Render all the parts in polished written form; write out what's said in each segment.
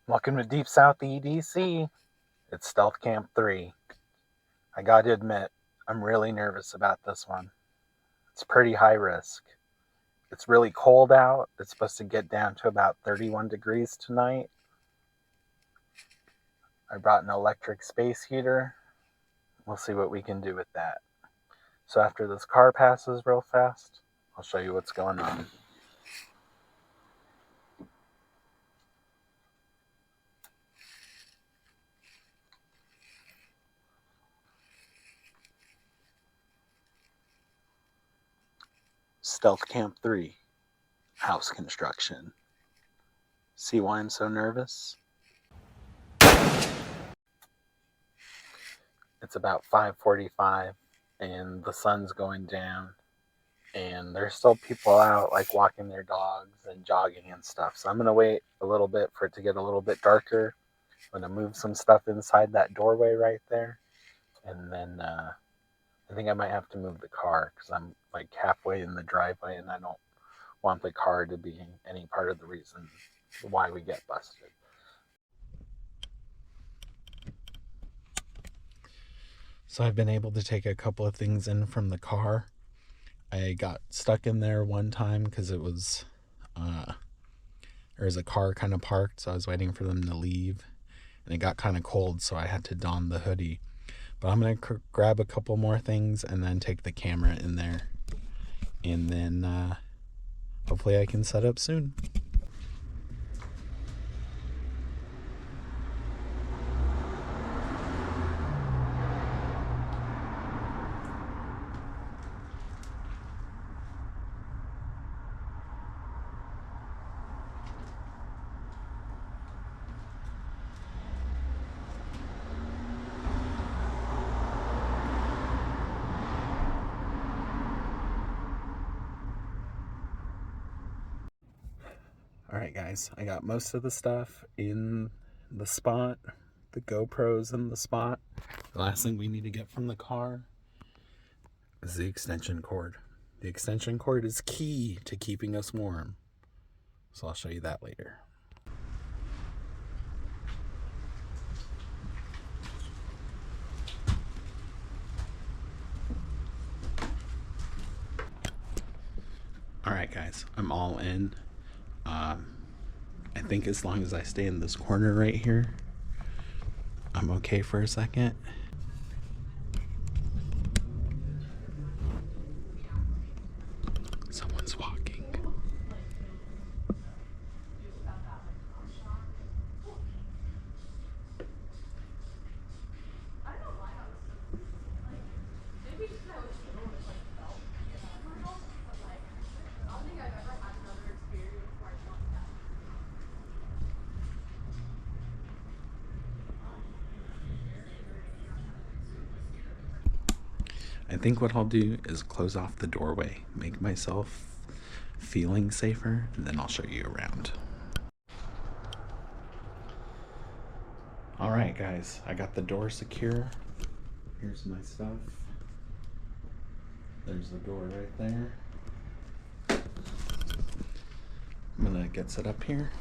Welcome to Deep South EDC. It's Stealth Camp 3. I gotta admit, I'm really nervous about this one. It's pretty high risk. It's really cold out. It's supposed to get down to about 31 degrees tonight. I brought an electric space heater. We'll see what we can do with that. So after this car passes real fast, I'll show you what's going on. Stealth Camp 3, house construction. See why I'm so nervous? It's about 5:45 and the sun's going down, and there's still people out like walking their dogs and jogging and stuff. So I'm gonna wait a little bit for it to get a little bit darker. I'm gonna move some stuff inside that doorway right there, and then I think I might have to move the car because I'm like halfway in the driveway and I don't want the car to be any part of the reason why we get busted. So I've been able to take a couple of things in from the car. I got stuck in there one time because it was there was a car kind of parked, so I was waiting for them to leave, and it got kind of cold, so I had to don the hoodie. But I'm gonna grab a couple more things and then take the camera in there, and then hopefully I can set up soon. Alright guys, I got most of the stuff in the spot, the GoPro's in the spot. The last thing we need to get from the car is the extension cord. The extension cord is key to keeping us warm, so I'll show you that later. Alright guys, I'm all in. I think as long as I stay in this corner right here, I'm okay for a second. Someone's walking. I think what I'll do is close off the doorway, make myself feeling safer, and then I'll show you around. Alright guys, I got the door secure. Here's my stuff. There's the door right there. I'm gonna get set up here.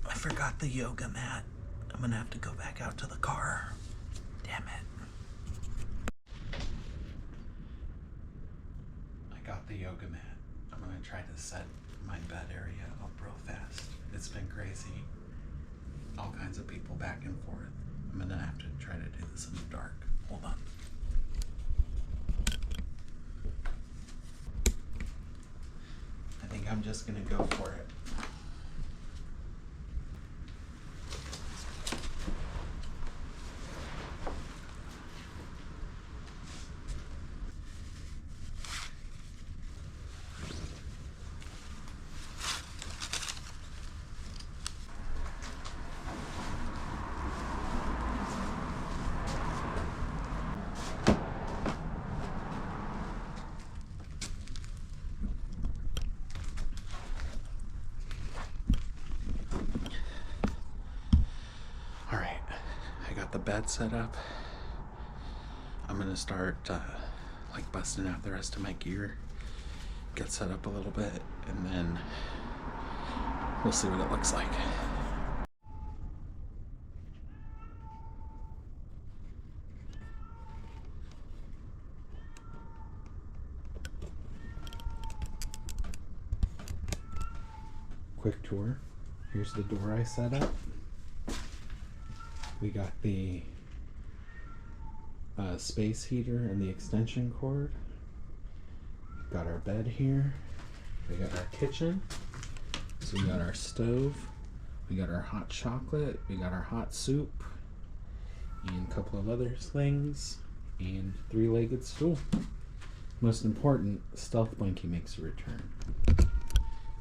I forgot the yoga mat. I'm gonna have to go back out to the car. Damn it. I got the yoga mat. I'm gonna try to set my bed area up real fast. It's been crazy. All kinds of people back and forth. I'm gonna have to try to do this in the dark. Hold on. I think I'm just gonna go for it. the bed set up. I'm gonna start like busting out the rest of my gear, get set up a little bit, and then we'll see what it looks like. Quick tour. Here's the door I set up. We got the space heater and the extension cord. Got our bed here. We got our kitchen. So we got our stove. We got our hot chocolate. We got our hot soup. And a couple of other things. And 3-legged stool. Most important, Stealth Blankie makes a return.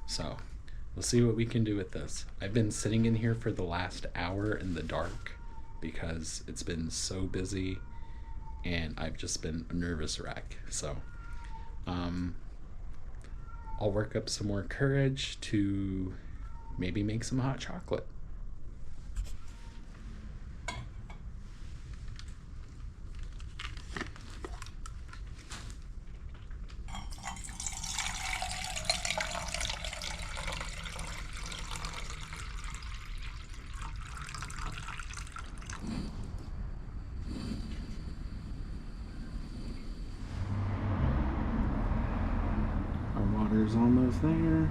So we'll see what we can do with this. I've been sitting in here for the last hour in the dark because it's been so busy and I've just been a nervous wreck. So I'll work up some more courage to maybe make some hot chocolate. Water's almost there.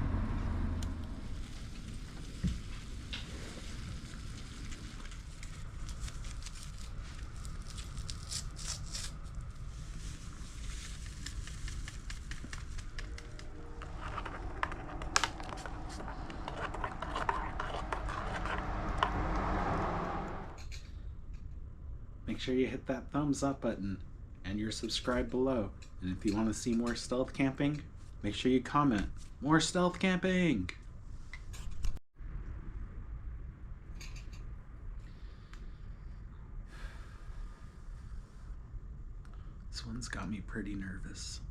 Make sure you hit that thumbs up button and you're subscribed below. And if you want to see more stealth camping, make sure you comment. More stealth camping! This one's got me pretty nervous.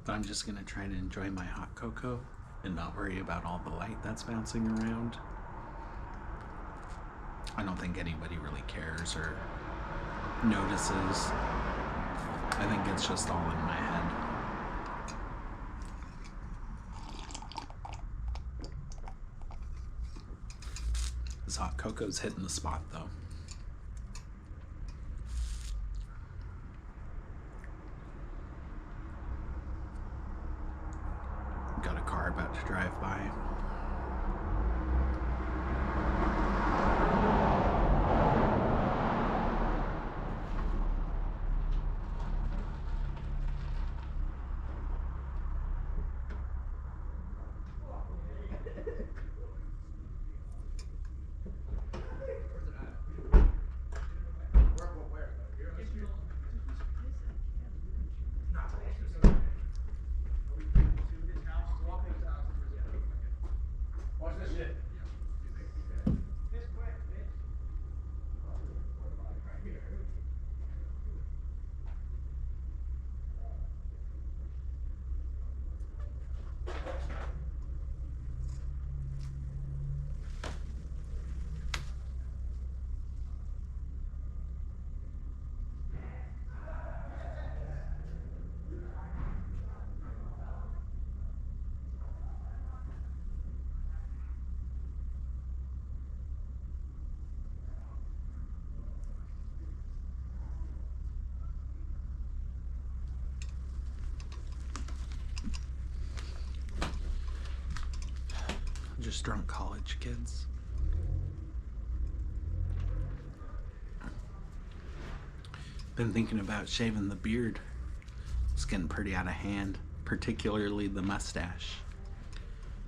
But I'm just gonna try to enjoy my hot cocoa and not worry about all the light that's bouncing around. I don't think anybody really cares or notices. I think it's just all in my head. This hot cocoa's hitting the spot though. Got a car about to drive by. Just drunk college kids. Been thinking about shaving the beard. It's getting pretty out of hand, particularly the mustache.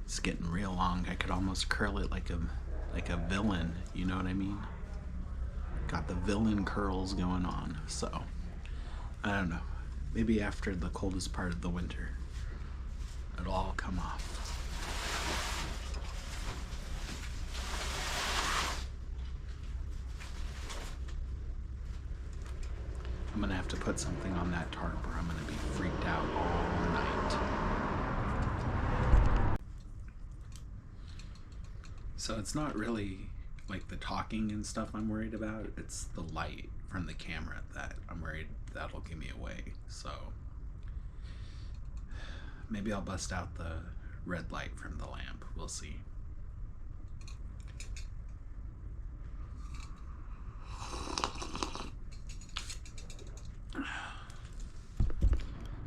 It's getting real long. I could almost curl it like a villain, you know what I mean? Got the villain curls going on, so I don't know. Maybe after the coldest part of the winter, it'll all come off. I'm gonna have to put something on that tarp or I'm gonna be freaked out all night. So it's not really like the talking and stuff I'm worried about. It's the light from the camera that I'm worried that'll give me away. So maybe I'll bust out the red light from the lamp. We'll see.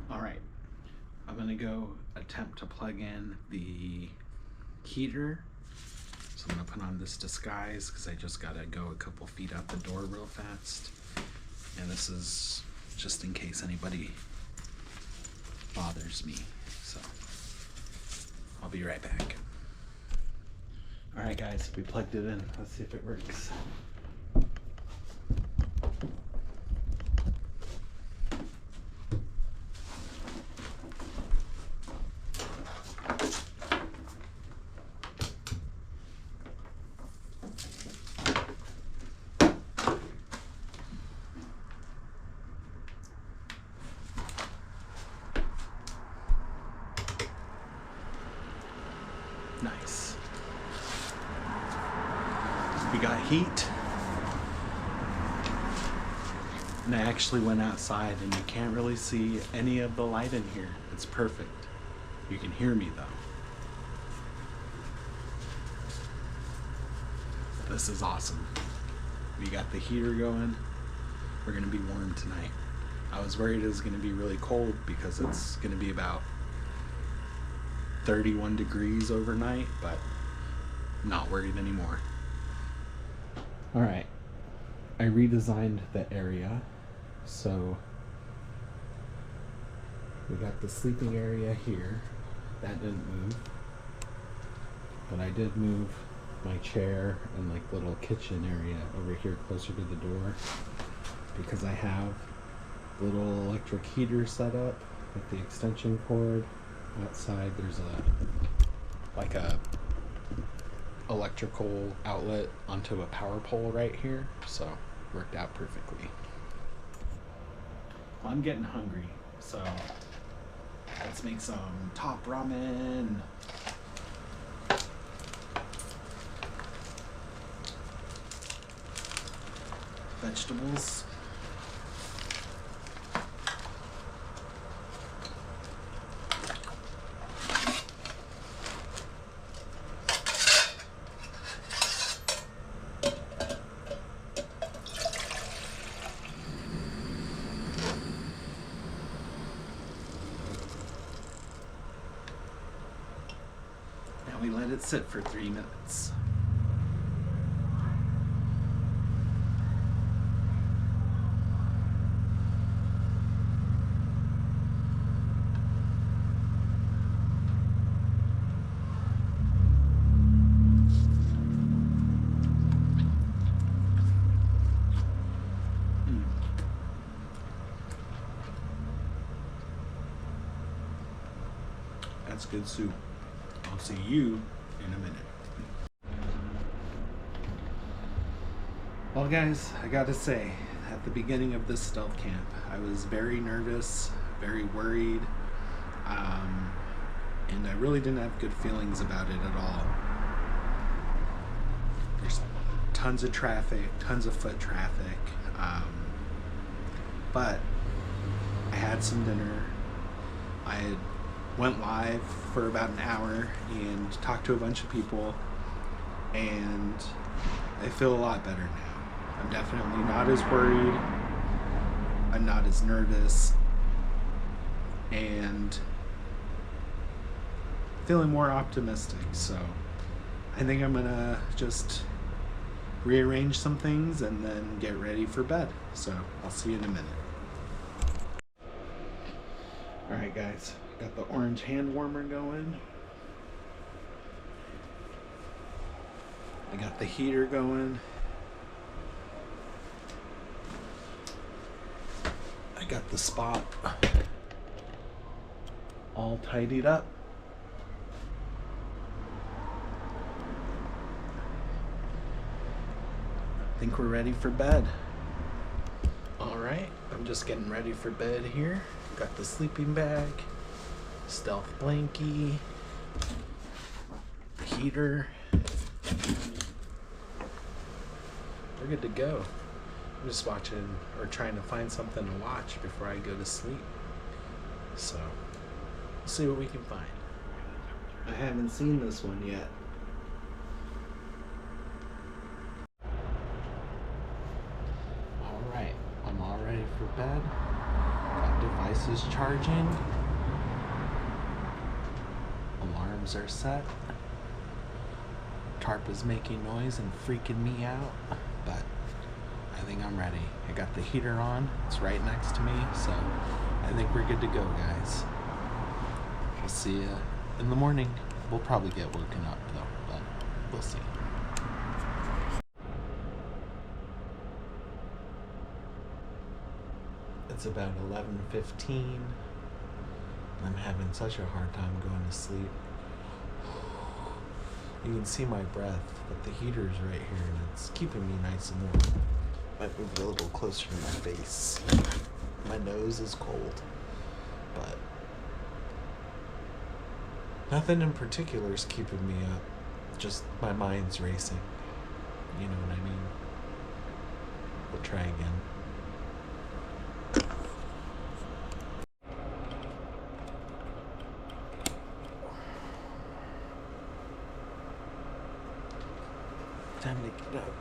All right, I'm gonna go attempt to plug in the heater. So I'm gonna put on this disguise because I just gotta go a couple feet out the door real fast. And this is just in case anybody bothers me. So I'll be right back. All right, guys, we plugged it in. Let's see if it works. Nice. We got heat. And I actually went outside and you can't really see any of the light in here. It's perfect. You can hear me though. This is awesome. We got the heater going. We're gonna be warm tonight. I was worried it was gonna be really cold because it's gonna be about 31 degrees overnight, but not worried anymore. All right, I redesigned the area. So we got the sleeping area here. That didn't move, but I did move my chair and like little kitchen area over here closer to the door because I have the little electric heater set up with the extension cord. Outside there's a electrical outlet onto a power pole right here, so worked out perfectly. Well, I'm getting hungry, so let's make some top ramen. Vegetables. We let it sit for 3 minutes. That's good soup. I'll see you in a minute. Well, guys, I gotta say, at the beginning of this stealth camp, I was very nervous, very worried, and I really didn't have good feelings about it at all. There's tons of traffic, tons of foot traffic, but I had some dinner. I had went live for about an hour and talked to a bunch of people, and I feel a lot better now. I'm definitely not as worried, I'm not as nervous, and feeling more optimistic. So I think I'm gonna just rearrange some things and then get ready for bed. So I'll see you in a minute. All right, guys. Got the orange hand warmer going. I got the heater going. I got the spot all tidied up. I think we're ready for bed. All right, I'm just getting ready for bed here. Got the sleeping bag. Stealth blankie, heater, we're good to go. I'm just watching or trying to find something to watch before I go to sleep. So, we'll see what we can find. I haven't seen this one yet. Alright, I'm all ready for bed. Got devices charging. Alarms are set. Tarp is making noise and freaking me out, but I think I'm ready. I got the heater on. It's right next to me, so I think we're good to go, guys. We'll see you in the morning. We'll probably get woken up, though, but we'll see. It's about 11:15. I'm having such a hard time going to sleep. You can see my breath, but the heater's right here and it's keeping me nice and warm. Might move it a little closer to my face. My nose is cold, but nothing in particular is keeping me up. Just my mind's racing. You know what I mean? We'll try again. Time to get up.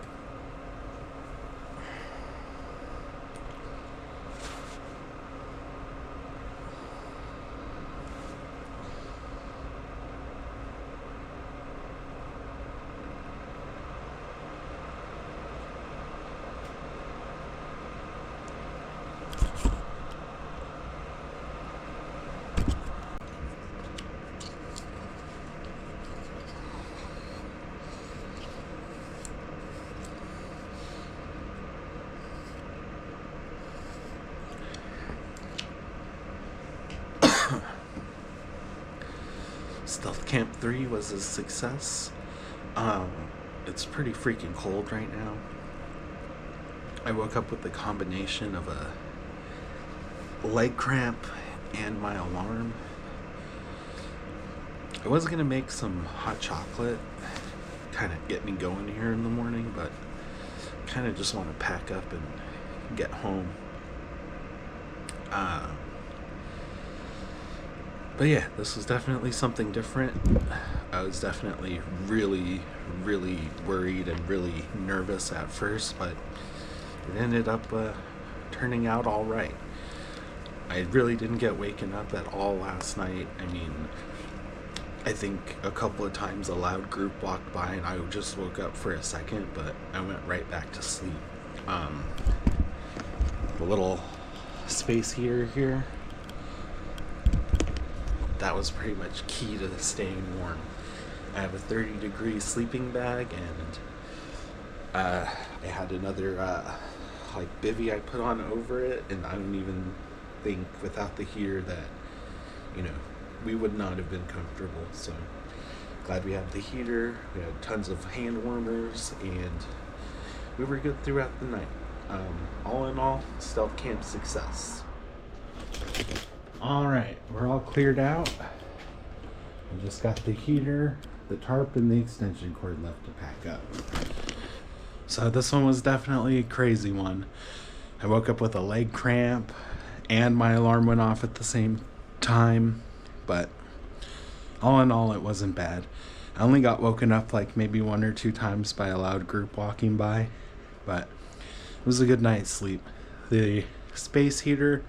Stealth Camp 3 was a success. It's pretty freaking cold right now. I woke up with the combination of a leg cramp and my alarm. I was gonna make some hot chocolate, kind of get me going here in the morning, but kind of just want to pack up and get home. But yeah, this was definitely something different. I was definitely really worried and really nervous at first, but it ended up turning out all right. I really didn't get waken up at all last night. I mean, I think a couple of times a loud group walked by and I just woke up for a second, but I went right back to sleep. The little space heater here, that was pretty much key to staying warm. I have a 30-degree sleeping bag, and I had another like bivvy I put on over it, and I don't even think without the heater that, you know, we would not have been comfortable. So glad we have the heater. We had tons of hand warmers, and we were good throughout the night. All in all, Stealth Camp success. All right, we're all cleared out. I just got the heater, the tarp, and the extension cord left to pack up. So this one was definitely a crazy one. I woke up with a leg cramp and my alarm went off at the same time, but all in all, it wasn't bad. I only got woken up like maybe 1 or 2 times by a loud group walking by, but it was a good night's sleep. The space heater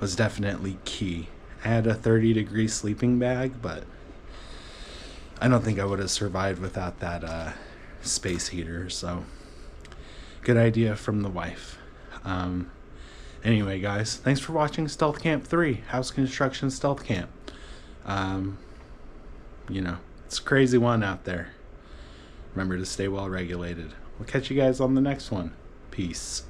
was definitely key. I had a 30-degree sleeping bag, but I don't think I would have survived without that space heater, so good idea from the wife. Anyway, guys, thanks for watching Stealth Camp 3, House Construction Stealth Camp. You know, it's a crazy one out there. Remember to stay well regulated. We'll catch you guys on the next one. Peace.